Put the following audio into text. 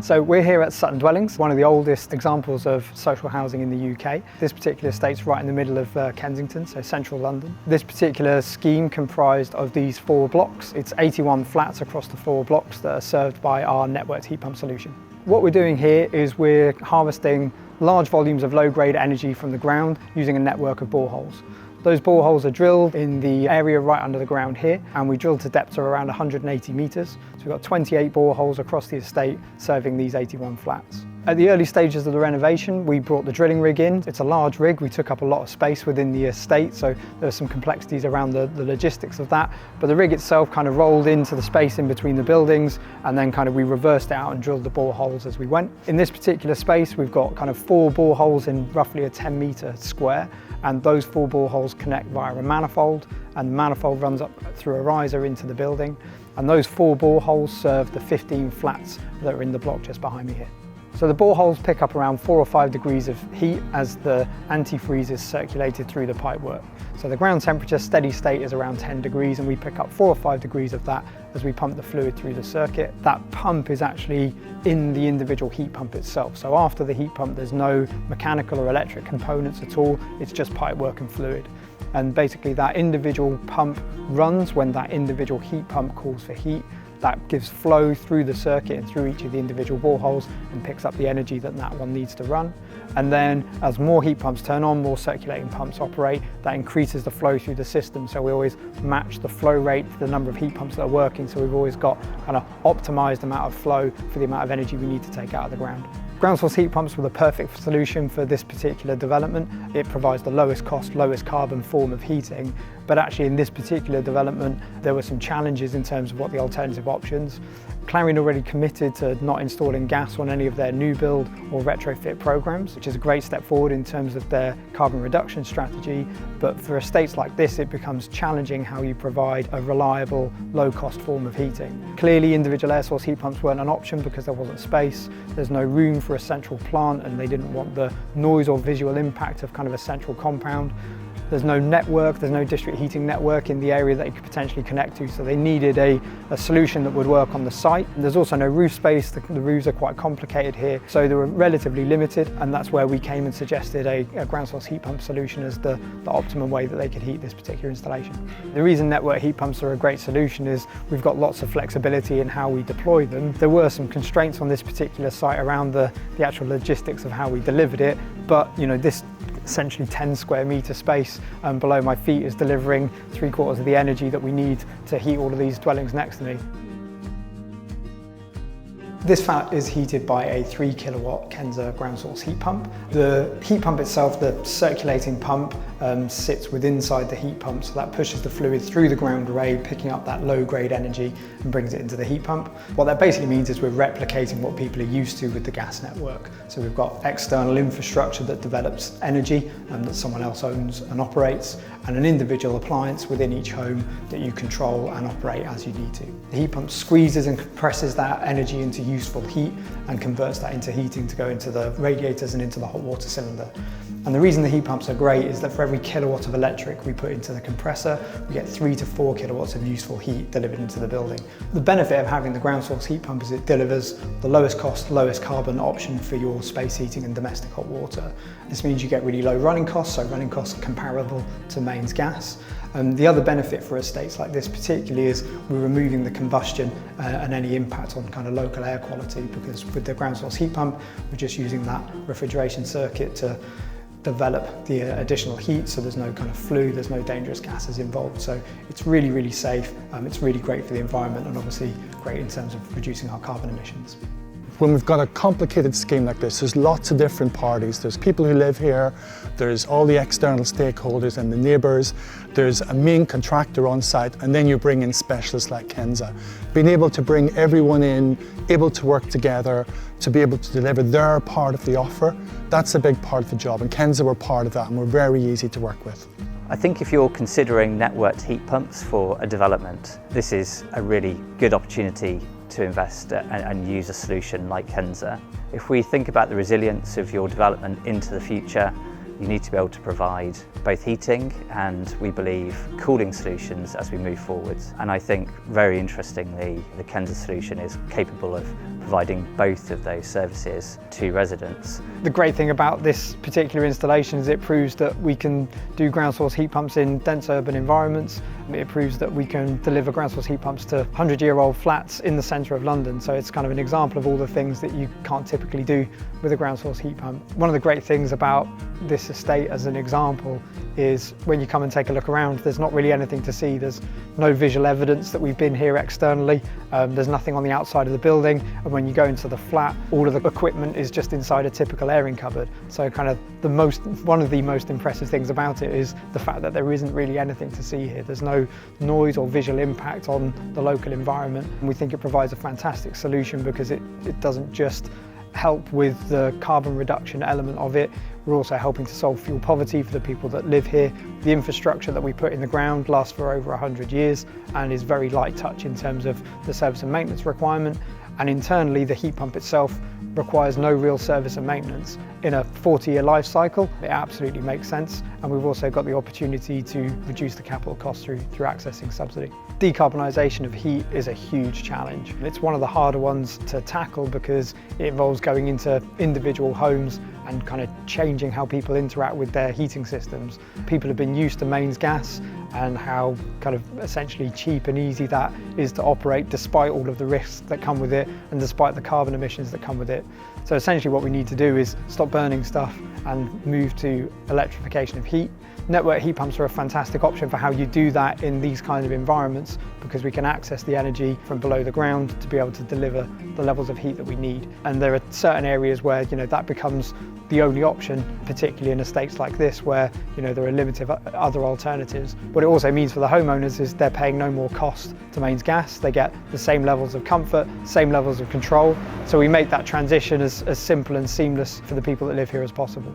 So we're here at Sutton Dwellings, one of the oldest examples of social housing in the UK. This particular estate's right in the middle of Kensington, so central London. This particular scheme comprised of these 4 blocks. It's 81 flats across the 4 blocks that are served by our networked heat pump solution. What we're doing here is we're harvesting large volumes of low-grade energy from the ground using a network of boreholes. Those boreholes are drilled in the area right under the ground here, and we drill to depths of around 180 metres. So we've got 28 boreholes across the estate serving these 81 flats. At the early stages of the renovation, we brought the drilling rig in. It's a large rig. We took up a lot of space within the estate, so there were some complexities around the logistics of that. But the rig itself kind of rolled into the space in between the buildings, and then we reversed it out and drilled the boreholes as we went. In this particular space, we've got 4 boreholes in roughly a 10-metre square, and those 4 boreholes connect via a manifold, and the manifold runs up through a riser into the building. And those 4 boreholes serve the 15 flats that are in the block just behind me here. So the boreholes pick up around 4 or 5 degrees of heat as the antifreeze is circulated through the pipework. So the ground temperature steady state is around 10 degrees, and we pick up 4 or 5 degrees of that as we pump the fluid through the circuit. That pump is actually in the individual heat pump itself. So after the heat pump, there's no mechanical or electric components at all. It's just pipework and fluid. And basically that individual pump runs when that individual heat pump calls for heat. That gives flow through the circuit and through each of the individual boreholes and picks up the energy that one needs to run. And then as more heat pumps turn on, more circulating pumps operate, that increases the flow through the system. So we always match the flow rate to the number of heat pumps that are working. So we've always got optimized amount of flow for the amount of energy we need to take out of the ground. Ground source heat pumps were the perfect solution for this particular development. It provides the lowest cost, lowest carbon form of heating. But actually in this particular development, there were some challenges in terms of what the alternative options. Clarion already committed to not installing gas on any of their new build or retrofit programs, which is a great step forward in terms of their carbon reduction strategy. But for estates like this, it becomes challenging how you provide a reliable, low-cost form of heating. Clearly, individual air source heat pumps weren't an option because there wasn't space. There's no room for a central plant, and they didn't want the noise or visual impact of a central compound. There's no network, there's no district heating network in the area that you could potentially connect to, so they needed a solution that would work on the site. And there's also no roof space, the roofs are quite complicated here, so they were relatively limited, and that's where we came and suggested a ground source heat pump solution as the optimum way that they could heat this particular installation. The reason network heat pumps are a great solution is we've got lots of flexibility in how we deploy them. There were some constraints on this particular site around the actual logistics of how we delivered it, but this essentially 10 square metre space below my feet is delivering 3/4 of the energy that we need to heat all of these dwellings next to me. This flat is heated by a 3 kilowatt Kensa ground source heat pump. The heat pump itself, the circulating pump, sits within inside the heat pump, so that pushes the fluid through the ground array, picking up that low grade energy and brings it into the heat pump. What that basically means is we're replicating what people are used to with the gas network. So we've got external infrastructure that develops energy that someone else owns and operates, and an individual appliance within each home that you control and operate as you need to. The heat pump squeezes and compresses that energy into useful heat and converts that into heating to go into the radiators and into the hot water cylinder. And the reason the heat pumps are great is that for every kilowatt of electric we put into the compressor, we get 3 to 4 kilowatts of useful heat delivered into the building. The benefit of having the ground source heat pump is it delivers the lowest cost, lowest carbon option for your space heating and domestic hot water. This means you get really low running costs, so running costs are comparable to mains gas. The other benefit for estates like this particularly is we're removing the combustion and any impact on local air quality, because with the ground source heat pump, we're just using that refrigeration circuit to develop the additional heat, so there's no flue, there's no dangerous gases involved. So it's really, really safe. It's really great for the environment, and obviously great in terms of reducing our carbon emissions. When we've got a complicated scheme like this, there's lots of different parties. There's people who live here, there's all the external stakeholders and the neighbours, there's a main contractor on site, and then you bring in specialists like Kensa. Being able to bring everyone in, able to work together, to be able to deliver their part of the offer, that's a big part of the job, and Kensa were part of that, and we're very easy to work with. I think if you're considering networked heat pumps for a development, this is a really good opportunity to invest and use a solution like Kensa. If we think about the resilience of your development into the future, You need to be able to provide both heating and, we believe, cooling solutions as we move forwards. And I think, very interestingly, the Kensa solution is capable of providing both of those services to residents. The great thing about this particular installation is it proves that we can do ground source heat pumps in dense urban environments. It proves that we can deliver ground source heat pumps to 100-year-old flats in the centre of London. So it's kind of an example of all the things that you can't typically do with a ground source heat pump. One of the great things about this estate as an example is when you come and take a look around, there's not really anything to see. There's no visual evidence that we've been here externally. There's nothing on the outside of the building. And when you go into the flat, all of the equipment is just inside a typical airing cupboard. So kind of one of the most impressive things about it is the fact that there isn't really anything to see here. There's no noise or visual impact on the local environment. And we think it provides a fantastic solution because it doesn't just help with the carbon reduction element of it. We're also helping to solve fuel poverty for the people that live here. The infrastructure that we put in the ground lasts for over 100 years and is very light touch in terms of the service and maintenance requirement. And internally, the heat pump itself requires no real service and maintenance. In a 40-year life cycle, it absolutely makes sense. And we've also got the opportunity to reduce the capital cost through accessing subsidy. Decarbonisation of heat is a huge challenge. It's one of the harder ones to tackle because it involves going into individual homes and kind of changing how people interact with their heating systems. People have been used to mains gas and how kind of essentially cheap and easy that is to operate despite all of the risks that come with it and despite the carbon emissions that come with it. So essentially what we need to do is stop burning stuff and move to electrification of heat. Network heat pumps are a fantastic option for how you do that in these kinds of environments because we can access the energy from below the ground to be able to deliver the levels of heat that we need. And there are certain areas where that becomes the only option, particularly in estates like this where there are limited other alternatives. What it also means for the homeowners is they're paying no more cost to mains gas. They get the same levels of comfort, same levels of control. So we make that transition as simple and seamless for the people that live here as possible.